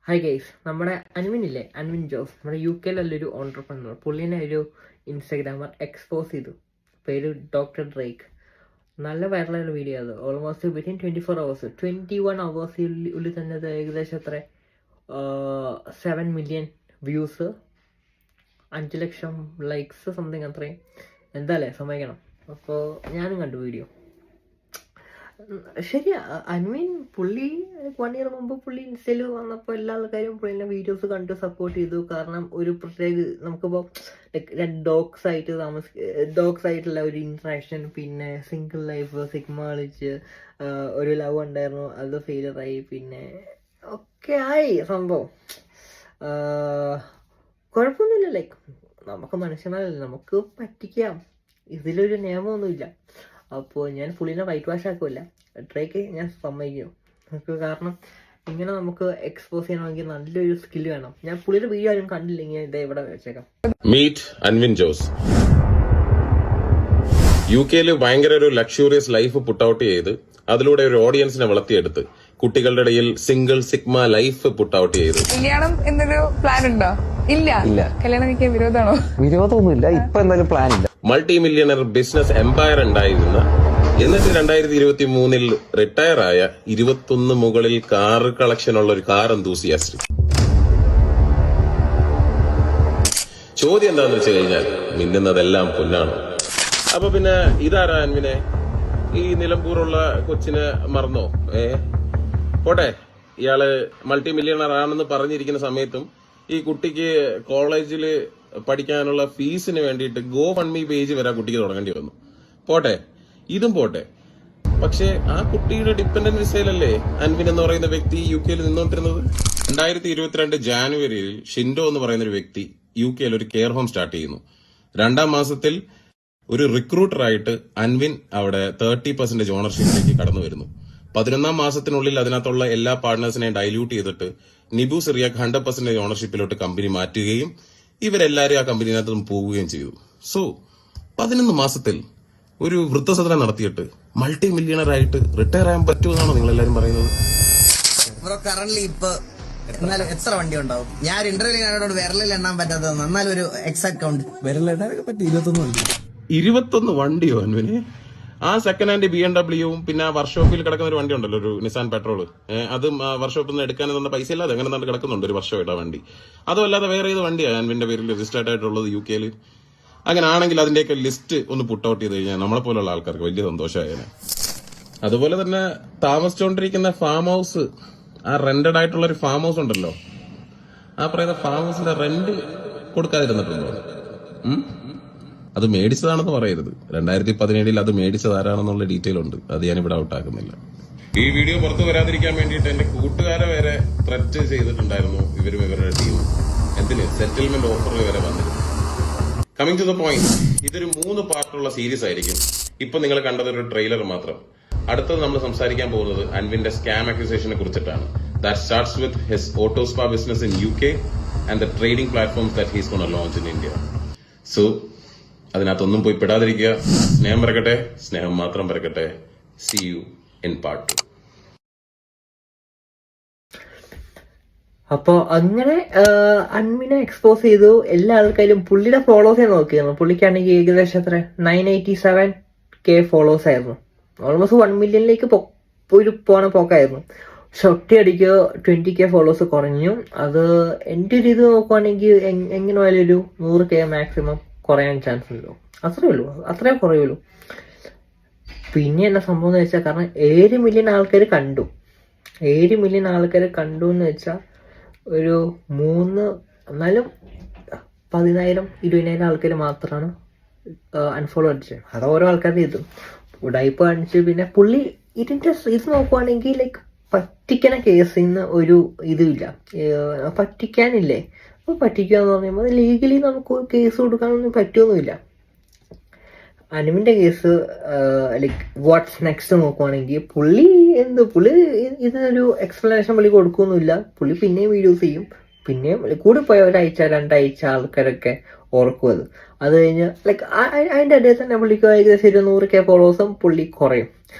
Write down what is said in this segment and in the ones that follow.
Hi guys, നമ്മുടെ അൻവിനില്ലേ, അൻവിൻ ജോസ്, നമ്മുടെ UK-ലുള്ളൊരു ഓൺടർപ്രനർ. പുള്ളിനെ ഒരു ഇൻസ്റ്റാഗ്രാമർ എക്സ്പോസ് ചെയ്തു. പേര് ഡോക്ടർ ഡ്രേക്ക്. നല്ല വൈറലായ വീഡിയോ അത്. ഓൾമോസ്റ്റ് വിത്തിൻ 24 hours, 21 hours ഉള്ളിൽ തന്നെ അത് ഏകദേശം എത്ര 7 million വ്യൂസ്, 5 ലക്ഷം ലൈക്സ് സംതിങ് അത്രയും. എന്താല്ലേ സമ്മതിക്കണം. അപ്പോൾ ഞാനും കണ്ടു വീഡിയോ. ശരിയാ, ഐ പുള്ളി 1 year മുമ്പ് പുള്ളി ഇൻസ്റ്റയിൽ വന്നപ്പോൾ എല്ലാ ആൾക്കാരും പുള്ളിൻ്റെ വീഡിയോസ് കണ്ട് സപ്പോർട്ട് ചെയ്തു. കാരണം ഒരു പ്രത്യേക നമുക്കിപ്പോൾ ലൈക്ക് ഡോഗ്സ് ആയിട്ടുള്ള ഒരു ഇൻട്രാക്ഷൻ, പിന്നെ സിംഗിൾ ലൈഫ്, സിഗ്മ കളിച്ച് ഒരു ലവ് ഉണ്ടായിരുന്നു, അത് ഫെയിലറായി, പിന്നെ ഒക്കെ ആയി സംഭവം. കുഴപ്പമൊന്നുമില്ല, ലൈക്ക് നമുക്ക് മനുഷ്യന്മാരല്ലേ, നമുക്ക് പറ്റിക്കാം, ഇതിലൊരു നിയമമൊന്നുമില്ല. അപ്പോൾ ഞാൻ പുള്ളിനെ വൈറ്റ് വാഷ് ആക്കുമല്ല, ഡ്രേക്ക് ഞാൻ സമ്മതിക്കും നമുക്ക്. കാരണം ഇങ്ങനെ നമുക്ക് എക്സ്പോസ് ചെയ്യണമെങ്കിൽ നല്ലൊരു സ്കില്ല് വേണം. ഞാൻ പുള്ളിയുടെ വീഡിയോ ആരും കണ്ടില്ലെങ്കിൽ ഇതേ ഇവിടെ വെച്ചേക്കാം. മീറ്റ് അൻവിൻ ജോസ്. UK-ല് ഭയങ്കര ഒരു ലക്ഷൂറിയസ് ലൈഫ് പുട്ട് ഔട്ട് ചെയ്ത് അതിലൂടെ ഒരു ഓഡിയൻസിനെ വളർത്തിയെടുത്ത് കുട്ടികളുടെ ഇടയിൽ single sigma life put out ചെയ്ത്. കല്യാണം എന്നൊരു പ്ലാൻ ഉണ്ടോ? ഇല്ല. കല്യാണം കഴിക്കാൻ വിരോധമാണോ? വിരോധമൊന്നുമില്ല, ഇപ്പൊ എന്തായാലും പ്ലാൻ ഇല്ല. മൾട്ടി മില്യണർ ബിസിനസ് എംപയർ ഉണ്ടായിരുന്ന, എന്നിട്ട് 2023 റിട്ടയർ ആയ 21 മുകളിൽ കാർ കളക്ഷൻ ഉള്ള ഒരു കാർ എന്തൂസിയാസ്റ്റ്. ചോദ്യം എന്താന്ന് വെച്ച് കഴിഞ്ഞാൽ മിന്നുന്നതെല്ലാം പൊന്നാണ്. അപ്പൊ പിന്നെ ഇതാരാ അൻവിനെ? ഈ നിലമ്പൂറുള്ള കൊച്ചിനെ മറന്നോ? പോട്ടെ, ഇയാള് മൾട്ടി മില്യണർ ആണെന്ന് പറഞ്ഞിരിക്കുന്ന സമയത്തും ഈ കുട്ടിക്ക് കോളേജില് പഠിക്കാനുള്ള ഫീസിന് വേണ്ടിയിട്ട് GoFundMe പേജ് വരെ കുട്ടിക്ക് തുടങ്ങേണ്ടി വന്നു. പോട്ടെ, ഇതും പോട്ടെ. പക്ഷെ ആ കുട്ടിയുടെ ഡിപ്പെൻഡന്റ് വിസയിലല്ലേ അൻവിൻ എന്ന് പറയുന്ന വ്യക്തി UK-ൽ നിന്നോണ്ടിരുന്നത്. 2022 ജാനുവരിയിൽ ഷിൻഡോ എന്ന് പറയുന്ന ഒരു വ്യക്തി UK-ൽ ഒരു കെയർ ഹോം സ്റ്റാർട്ട് ചെയ്യുന്നു. 2ാം മാസത്തിൽ ഒരു റിക്രൂട്ടറായിട്ട് അൻവിൻ അവിടെ 30% ഓണർഷിപ്പിലേക്ക് കടന്നു വരുന്നു. 11ാം മാസത്തിനുള്ളിൽ അതിനകത്തുള്ള എല്ലാ പാർട്ട്നേഴ്സിനെയും ഡൈല്യൂട്ട് ചെയ്തിട്ട് നിബു സിറിയാക്ക് 100% ഓണർഷിപ്പിലോട്ട് കമ്പനി മാറ്റുകയും ഇവരെല്ലാരും ആ കമ്പനിനകത്ത് പോവുകയും ചെയ്തു. സോ 11 മാസത്തിൽ ഒരു വൃദ്ധസദനം നടത്തിയിട്ട് മൾട്ടി മില്യണർ ആയിട്ട് റിട്ടയർ ആകാൻ പറ്റുമെന്നാണോ നിങ്ങൾ എല്ലാരും പറയുന്നത്? കറന്റ്ലി ഇപ്പൊ എത്ര വണ്ടി ഉണ്ടാവും? ഞാൻ ഇന്റർവ്യൂവിനോട് വിരലിൽ എണ്ണാൻ പറ്റാത്തത്, എന്നാലും ഒരു എക്സാക്ട് കൗണ്ട് വിരലിടാനൊക്കെ പറ്റി 21 വണ്ടി. 21 വണ്ടിയോ അൻവിന്? ആ സെക്കൻഡ് ഹാൻഡ് BMW, പിന്നെ ആ വർക്ക്ഷോപ്പിൽ കിടക്കുന്ന ഒരു വണ്ടി ഉണ്ടല്ലോ, ഒരു നിസാൻ പെട്രോൾ, അതും വർക്ക്ഷോപ്പിൽ നിന്ന് എടുക്കാനെന്നുള്ള പൈസ ഇല്ലാതെ അങ്ങനെ തന്നെ കിടക്കുന്നുണ്ട് ഒരു വർഷമായിട്ട് ആ വണ്ടി. അതും അല്ലാതെ വേറെ ഏത് വണ്ടിയാണ് അൻവിന്റെ പേരിൽ രജിസ്റ്റേർഡ് ആയിട്ടുള്ളത് UK-ൽ? അങ്ങനെ ആണെങ്കിൽ അതിന്റെയൊക്കെ ലിസ്റ്റ് ഒന്ന് പുട്ട് ഔട്ട് ചെയ്ത് കഴിഞ്ഞാൽ നമ്മളെ പോലുള്ള ആൾക്കാർക്ക് വലിയ സന്തോഷമായേനെ. അതുപോലെ തന്നെ താമസിച്ചുകൊണ്ടിരിക്കുന്ന ഫാം ഹൗസ്, ആ റെന്റഡ് ആയിട്ടുള്ള ഒരു ഫാം ഹൗസ് ഉണ്ടല്ലോ, ആ പറയുന്ന ഫാം ഹൗസിന്റെ റെന്റ് കൊടുക്കാതിരുന്നിട്ടുണ്ടോ? അത് മേടിച്ചതാണെന്ന് പറയരുത്. 2017 അത് മേടിച്ചത് ആരാണെന്നുള്ള ഡീറ്റെയിൽ ഉണ്ട്, അത് ഞാനിവിടെ ഔട്ടാക്കുന്നില്ല. ഈ വീഡിയോ പുറത്തു വരാതിരിക്കാൻ വേണ്ടിയിട്ട് എന്റെ കൂട്ടുകാരെ വരെ ത്രെറ്റ് ചെയ്തിട്ടുണ്ടായിരുന്നു ഇവരും ഇവരുടെ ടീം. എന്തിന്? സെറ്റിൽമെന്റ് ഓഫർ വരെ വന്നിരുന്നു. കമ്മിങ് ടു ദ പോയിന്റ്, ഇതൊരു 3 പാർട്ടുള്ള സീരീസ് ആയിരിക്കും. ഇപ്പൊ നിങ്ങൾ കണ്ടത് ഒരു ട്രെയിലർ മാത്രം. അടുത്തത് നമ്മൾ സംസാരിക്കാൻ പോകുന്നത് അൻവിന്റെ സ്കാം അക്യൂസേഷനെ കുറിച്ചിട്ടാണ്. That starts with his auto spa business in UK and the trading platforms that he's gonna launch in India. So അതിനകത്തൊന്നും പോയി പെടാതിരിക്കുക. സ്നേഹം പരക്കട്ടെ, സ്നേഹം മാത്രം പരക്കട്ടെ. See you in part 2. അപ്പോൾ അങ്ങനെ അൻവിനെ എക്സ്പോസ് ചെയ്തു. എല്ലാ ആൾക്കാരും പുള്ളിയുടെ ഫോളോവേഴ്സിനെ നോക്കിയിരുന്നു. പുള്ളിക്കാണെങ്കിൽ ഏകദേശം എത്ര 987K ഫോളോവേഴ്സ് ആയിരുന്നു. ഓൾമോസ്റ്റ് 1 million ഒരു പോണ പോക്കായിരുന്നു. പക്ഷെ ഒറ്റയടിക്ക് 20K ഫോളോവേഴ്സ് കുറഞ്ഞു. അത് എൻ്റെ ഒരു ഇത് നോക്കുവാണെങ്കിൽ എങ്ങനെ പോയാലും ഒരു 100K മാക്സിമം കുറയാൻ ചാൻസ് ഉള്ളൂ. അത്രേ കുറയുള്ളൂ. പിന്നെ എന്നാ സംഭവം എന്ന് വെച്ചാൽ, കാരണം 7 million ആൾക്കാർ കണ്ടു. 7 million ആൾക്കാർ കണ്ടു എന്ന് വെച്ചാൽ ഒരു 3, എന്നാലും 10,000-20,000 ആൾക്കാർ മാത്രമാണ് അൺഫോളോ അടിച്ചത്. അത് ഓരോ ആൾക്കാരുടെ ഇത് ഉടായ്പ കാണിച്ച്. പിന്നെ പുള്ളി ഇതിന്റെ ഇത് നോക്കുവാണെങ്കിൽ ലൈക്ക് പറ്റിക്കണ കേസിൽ നിന്ന് ഒരു ഇതുമില്ല, പറ്റിക്കാനില്ലേ. അപ്പോൾ പറ്റിക്കുക എന്ന് പറയുമ്പോൾ ലീഗലി നമുക്ക് കേസ് കൊടുക്കാനൊന്നും പറ്റുമൊന്നുമില്ല. അനുവിന്റെ കേസ് ലൈക്ക് വാട്ട്സ് നെക്സ്റ്റ് നോക്കുവാണെങ്കിൽ പുള്ളി ഇതിനൊരു എക്സ്പ്ലനേഷൻ പുള്ളി കൊടുക്കുകയൊന്നുമില്ല. പുള്ളി പിന്നെയും വീഡിയോസ് ചെയ്യും. പിന്നെയും കൂടി പോയ 1-2 ആൾക്കാരൊക്കെ ഓർക്കും. അത് കഴിഞ്ഞ് ലൈക്ക് അതിൻ്റെ ഇടയിൽ തന്നെ പുള്ളിക്ക് ഏകദേശം 100K ഫോളോവേഴ്സും പുള്ളി കുറയും.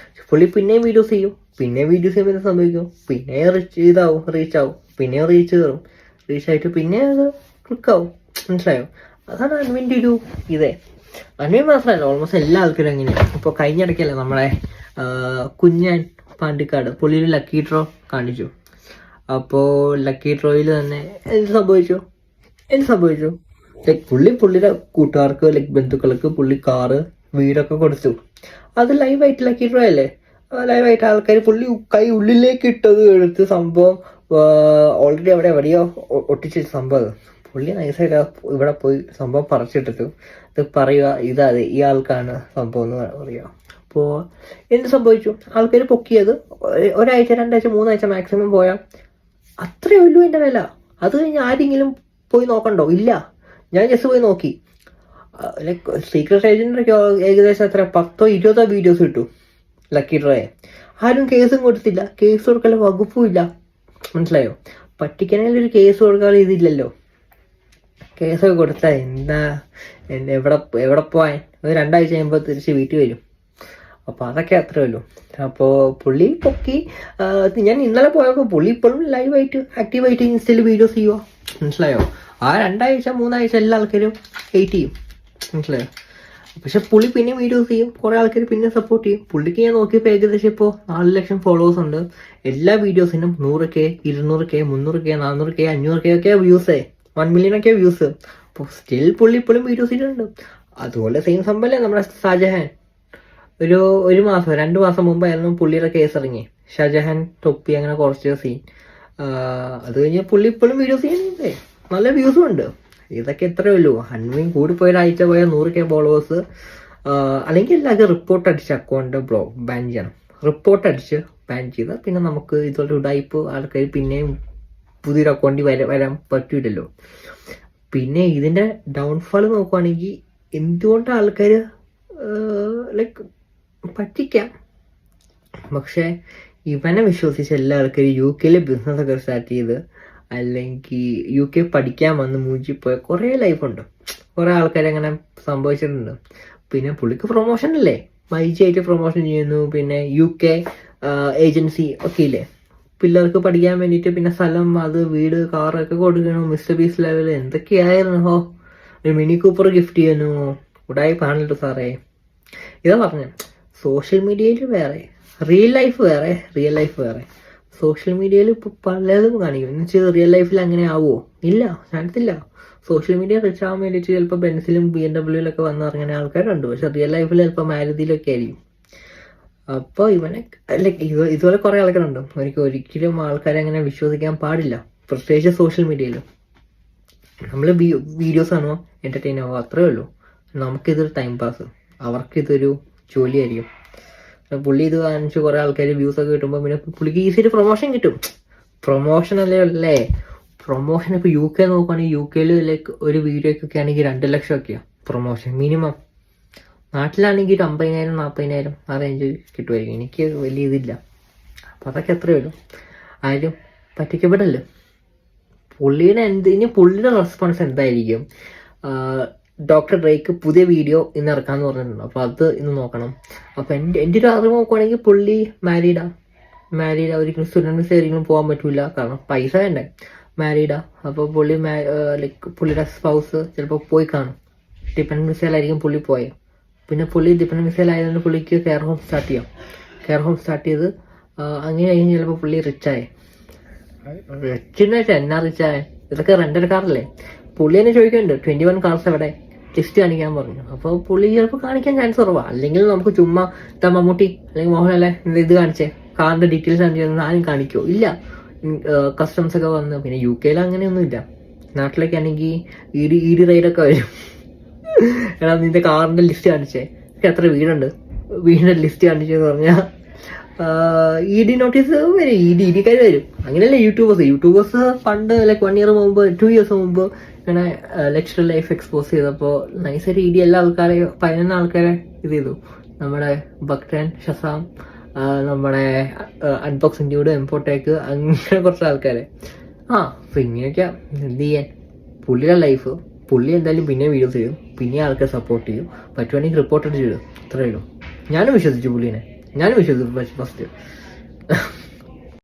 പുള്ളി പിന്നെയും വീഡിയോസ് ചെയ്യും. പിന്നെ വീഡിയോസ് ചെയ്യുമ്പോൾ സംഭവിക്കും, പിന്നെ റീച്ച് ആവും. പിന്നെ റീച്ച് കയറും, റീച്ചായിട്ട് പിന്നെ അത് ക്ലിക്കാവും. മനസ്സിലായോ? അതാണ് അൻവിൻ്റെ ഒരു ഇതേ. അൻവിൻ മാത്രമല്ല, ഓൾമോസ്റ്റ് എല്ലാ ആൾക്കാരും അങ്ങനെയാണ്. ഇപ്പോൾ കഴിഞ്ഞിടയ്ക്കല്ലേ നമ്മളെ കുഞ്ഞൻ പാണ്ടിക്കാട് പുള്ളിയിൽ ലക്കി ഡ്രോ കാണിച്ചു. അപ്പോൾ ലക്കി ഡ്രോയിൽ തന്നെ എന്ത് സംഭവിച്ചു ലൈക്ക് പുള്ളിയുടെ കൂട്ടുകാർക്ക് ലൈക്ക് ബന്ധുക്കൾക്ക് പുള്ളി കാറ് വീടൊക്കെ കൊടുത്തു. അത് ലൈവായിട്ട് ലക്കി ഡ്രോ അല്ലേ, ലൈവായിട്ട് ആൾക്കാർ പുള്ളി കൈ ഉള്ളിലേക്ക് ഇട്ടത് എടുത്ത് സംഭവം ഓൾറെഡി എവിടെയോ ഒട്ടിച്ച സംഭവം പുള്ളി നൈസായിട്ട് ഇവിടെ പോയി സംഭവം പറിച്ചിട്ടിട്ടു. ഇത് പറയുക ഇതാതെ ഈ ആൾക്കാണ് സംഭവം എന്ന് പറയുക. അപ്പോൾ എന്ത് സംഭവിച്ചു? ആൾക്കാർ പൊക്കിയത് ഒരാഴ്ച 2 ആഴ്ച 3 ആഴ്ച മാക്സിമം പോയാൽ അത്രേ ഉള്ളൂ എൻ്റെ വില. അത് കഴിഞ്ഞ് ആരെങ്കിലും പോയി നോക്കണ്ടോ? ഇല്ല. ഞാൻ ജസ്റ്റ് പോയി നോക്കി. ലൈക്ക് സീക്രട്ട് ഏജന്റിനൊക്കെ ഏകദേശം എത്ര 10-20 വീഡിയോസ് കിട്ടും ലക്കി ഡ്രോയെ. ആരും കേസും കൊടുത്തില്ല, കേസ് കൊടുക്കാനുള്ള വകുപ്പും ഇല്ല. മനസ്സിലായോ? പറ്റിക്കണേൽ ഒരു കേസ് കൊടുക്കാനുള്ള ഇതില്ലല്ലോ. കേസൊക്കെ കൊടുത്താൽ എന്താ, എവിടെ പോവാൻ? ഒരു 2 ആഴ്ച കഴിയുമ്പോൾ തിരിച്ച് വീട്ടിൽ വരും. അപ്പോൾ അതൊക്കെ അത്രേ ഉള്ളൂ. അപ്പോൾ പുള്ളി പൊക്കി. ഞാൻ ഇന്നലെ പോയപ്പോൾ പുള്ളി ഇപ്പോഴും ലൈവായിട്ട് ആക്റ്റീവായിട്ട് ഇൻസ്റ്റയിൽ വീഡിയോസ് ചെയ്യുക. മനസ്സിലായോ? ആ 2 ആഴ്ച 3 ആഴ്ച എല്ലാ ആൾക്കാരും വെയിറ്റ് ചെയ്യും. മനസ്സിലായോ? പക്ഷെ പുള്ളി പിന്നെ വീഡിയോസ് ചെയ്യും, കുറേ ആൾക്കാർ പിന്നെ സപ്പോർട്ട് ചെയ്യും. പുള്ളിക്ക് ഞാൻ നോക്കിയപ്പോൾ ഏകദേശം ഇപ്പോൾ 4 ലക്ഷം ഫോളോവേഴ്സ് ഉണ്ട്. എല്ലാ വീഡിയോസിനും 100K 200K 300K 400K 500K ഒക്കെ വ്യൂസേ, 1 മില്യണൊക്കെ വ്യൂസ്. അപ്പോൾ സ്റ്റിൽ പുള്ളി ഇപ്പോഴും വീഡിയോസ് ഇടുന്നുണ്ട്. അതുപോലെ സെയിം സംഭവമല്ലേ നമ്മുടെ ഷാജഹാൻ. ഒരു മാസം 2 മാസം മുമ്പായിരുന്നു പുള്ളിയുടെ കേസ് ഇറങ്ങി. ഷാജഹാൻ തൊപ്പി അങ്ങനെ കുറച്ച് സീൻ. അത് കഴിഞ്ഞ് പുള്ളി ഇപ്പോഴും വീഡിയോസ് ചെയ്യുന്നുണ്ടേ, നല്ല വ്യൂസും ഉണ്ട്. ഇതൊക്കെ എത്രയേ ഉള്ളൂ. അൻവിൻ കൂടി പോയ ഒരാഴ്ച പോയാൽ 100K ഫോളോവേഴ്സ്. അല്ലെങ്കിൽ എല്ലാവർക്കും റിപ്പോർട്ട് അടിച്ച് അക്കൗണ്ട് ബാൻ ചെയ്യണം. റിപ്പോർട്ട് അടിച്ച് ബാൻ ചെയ്ത് പിന്നെ നമുക്ക് ഇതുപോലെ ഉടായിപ്പ് ആൾക്കാർ പിന്നെയും പുതിയൊരു അക്കൗണ്ടിൽ വരാൻ പറ്റൂലല്ലോ. പിന്നെ ഇതിൻ്റെ ഡൗൺഫാൾ നോക്കുവാണെങ്കിൽ എന്തുകൊണ്ട് ആൾക്കാർ ലൈക്ക് പറ്റിക്കാം. പക്ഷെ ഇവനെ വിശ്വസിച്ച് എല്ലാ ആൾക്കാരും UK ബിസിനസ്സൊക്കെ സ്റ്റാർട്ട് ചെയ്ത് അല്ലെങ്കിൽ UK പഠിക്കാൻ വന്ന് മൂഞ്ചിപ്പോയ കുറേ ലൈഫുണ്ട്. കുറേ ആൾക്കാരങ്ങനെ സംഭവിച്ചിട്ടുണ്ട്. പിന്നെ പുള്ളിക്ക് പ്രൊമോഷൻ അല്ലേ, മൈജി ആയിട്ട് പ്രൊമോഷൻ ചെയ്യുന്നു. പിന്നെ UK ഏജൻസി ഒക്കെ ഇല്ലേ പിള്ളേർക്ക് പഠിക്കാൻ വേണ്ടിയിട്ട്. പിന്നെ സ്ഥലം, അത് വീട്, കാറൊക്കെ കൊടുക്കണം. മിസ്റ്റർ ബീസ് ലെവൽ എന്തൊക്കെയായിരുന്നു. ഒരു മിനി കൂപ്പർ ഗിഫ്റ്റ് ചെയ്യുന്നു. ഉടായി പാണല്ലോ സാറേ. ഇതാ പറഞ്ഞ സോഷ്യൽ മീഡിയയിൽ വേറെ, റിയൽ ലൈഫ് വേറെ. സോഷ്യൽ മീഡിയയിൽ ഇപ്പോൾ പലതും കാണിക്കും. എന്ന് വെച്ചാൽ റിയൽ ലൈഫിൽ അങ്ങനെ ആവുമോ? ഇല്ല, ചാൻസില്ല. സോഷ്യൽ മീഡിയ റിച്ച് ആവാൻ വേണ്ടിയിട്ട് ചിലപ്പോൾ ബെൻസിലും BMW വന്ന് ഇറങ്ങുന്ന ആൾക്കാരുണ്ട്. പക്ഷെ റിയൽ ലൈഫിൽ ചിലപ്പോൾ മാരുതിയിലൊക്കെ ആയിരിക്കും. അപ്പോൾ ഇവനെ ലൈക്ക് ഇതുപോലെ കുറേ ആൾക്കാരുണ്ട്. ഒരിക്കലും ആൾക്കാരെ അങ്ങനെ വിശ്വസിക്കാൻ പാടില്ല, പ്രത്യേകിച്ച് സോഷ്യൽ മീഡിയയിൽ. നമ്മൾ വീഡിയോസ് കാണുമോ, എൻ്റർടൈൻ ആവുക, അത്രേ ഉള്ളൂ. നമുക്കിതൊരു ടൈം പാസ്, അവർക്കിതൊരു ജോലിയായിരിക്കും. പുള്ളി ഇത് കാണിച്ച് കുറേ ആൾക്കാർ വ്യൂസൊക്കെ കിട്ടുമ്പോൾ പിന്നെ പുള്ളിക്ക് ഈസിയായിട്ട് പ്രൊമോഷൻ കിട്ടും. പ്രൊമോഷൻ അല്ലേ പ്രൊമോഷൻ. ഇപ്പോൾ UK നോക്കുകയാണെങ്കിൽ UK ലൈക്ക് ഒരു വീഡിയോക്കൊക്കെ ആണെങ്കിൽ 2 ലക്ഷമൊക്കെയാണ് പ്രൊമോഷൻ മിനിമം. നാട്ടിലാണെങ്കിൽ 50,000 40,000 ആ റേഞ്ച് കിട്ടുമായിരിക്കും. എനിക്ക് വലിയ ഇതില്ല. അപ്പോൾ അതൊക്കെ എത്രയേ ഉള്ളൂ. ആരും പറ്റിക്കപ്പെടല്ലോ. പുള്ളിയുടെ റെസ്പോൺസ് എന്തായിരിക്കും? ഡോക്ടർ ഡ്രേക്ക് പുതിയ വീഡിയോ ഇന്ന് ഇറക്കാമെന്ന് പറഞ്ഞിട്ടുണ്ട്. അപ്പോൾ അത് ഇന്ന് നോക്കണം. അപ്പോൾ എൻ്റെ ഒരു അറിവ് നോക്കുവാണെങ്കിൽ പുള്ളി മാരീഡാ. ഒരിക്കലും സ്റ്റുഡൻറ്റ് വിസ ഒരിക്കലും പോകാൻ പറ്റില്ല, കാരണം പൈസ വേണ്ടേ. മാരീഡാ. അപ്പോൾ പുള്ളി ലൈക്ക് പുള്ളിയുടെ സ്പൗസ് ചിലപ്പോൾ പോയി കാണും. ഡിപ്പെൻഡൻറ്റ് വിസയിലായിരിക്കും പുള്ളി പോയത്. പിന്നെ പുള്ളി ഡിപ്പെൻഡൻറ്റ് വിസയിലായതുകൊണ്ട് പുള്ളിക്ക് കെയർ ഹോം സ്റ്റാർട്ട് ചെയ്ത് അങ്ങനെ കഴിഞ്ഞ് ചിലപ്പോൾ പുള്ളി റിച്ചായി. റിച്ചെന്ന് വെച്ചാൽ എന്നാ റിച്ചായ? ഇതൊക്കെ റെൻ്റഡ് കാറല്ലേ. പുള്ളി തന്നെ ചോദിക്കുന്നുണ്ട് 21 കാർസ് എവിടെ, ലിസ്റ്റ് കാണിക്കാൻ പറഞ്ഞു. അപ്പോൾ പുള്ളി ചിലപ്പോൾ കാണിക്കാൻ ചാൻസ് കുറവാണ്. അല്ലെങ്കിൽ നമുക്ക് ചുമ്മാ മമ്മൂട്ടി അല്ലെങ്കിൽ മോഹൻലാലെ ഇത് കാണിച്ചേ, കാറിൻ്റെ ഡീറ്റെയിൽസ് കാണിച്ചു ആരും കാണിക്കുമോ? ഇല്ല. കസ്റ്റംസ് ഒക്കെ വന്ന്. പിന്നെ UK അങ്ങനെയൊന്നും ഇല്ല. നാട്ടിലൊക്കെ ആണെങ്കിൽ ഇഡി റൈഡൊക്കെ വരും. എടാ നിന്റെ കാറിൻ്റെ ലിസ്റ്റ് കാണിച്ചേ, എത്ര വീടിൻ്റെ ലിസ്റ്റ് കാണിച്ചെന്ന് പറഞ്ഞാൽ ED നോട്ടീസ് വരും. ഇഡിക്കാർ വരും. അങ്ങനെയല്ലേ യൂട്യൂബേഴ്സ് പണ്ട് ലൈക്ക് 1 ഇയർ മുമ്പ് 2 ഇയേഴ്സ് മുമ്പ് ഇങ്ങനെ ലെക്ചർ ലൈഫ് എക്സ്പോസ് ചെയ്തപ്പോൾ നൈസായിട്ട് ED എല്ലാ 11 ആൾക്കാരെ ഇത് ചെയ്തു. നമ്മുടെ ഭക്തൻ, ഷസാം, നമ്മുടെ അൺബോക്സിംഗ് ഡ്യൂഡ്, എംപോട്ടേക്ക്, അങ്ങനെ കുറച്ച് ആൾക്കാരെ. അപ്പോൾ ഇങ്ങനെയൊക്കെ എന്ത് ചെയ്യാൻ. പുള്ളിയുടെ ലൈഫ്, പുള്ളി എന്തായാലും പിന്നെ വീഡിയോസ് ചെയ്യും, പിന്നെ ആൾക്കാർ സപ്പോർട്ട് ചെയ്യും. പറ്റുവാണെങ്കിൽ റിപ്പോർട്ട് ചെയ്യും. അത്രയേ ഉള്ളൂ. ഞാനും വിശ്വസിച്ചു ഫസ്റ്റ്.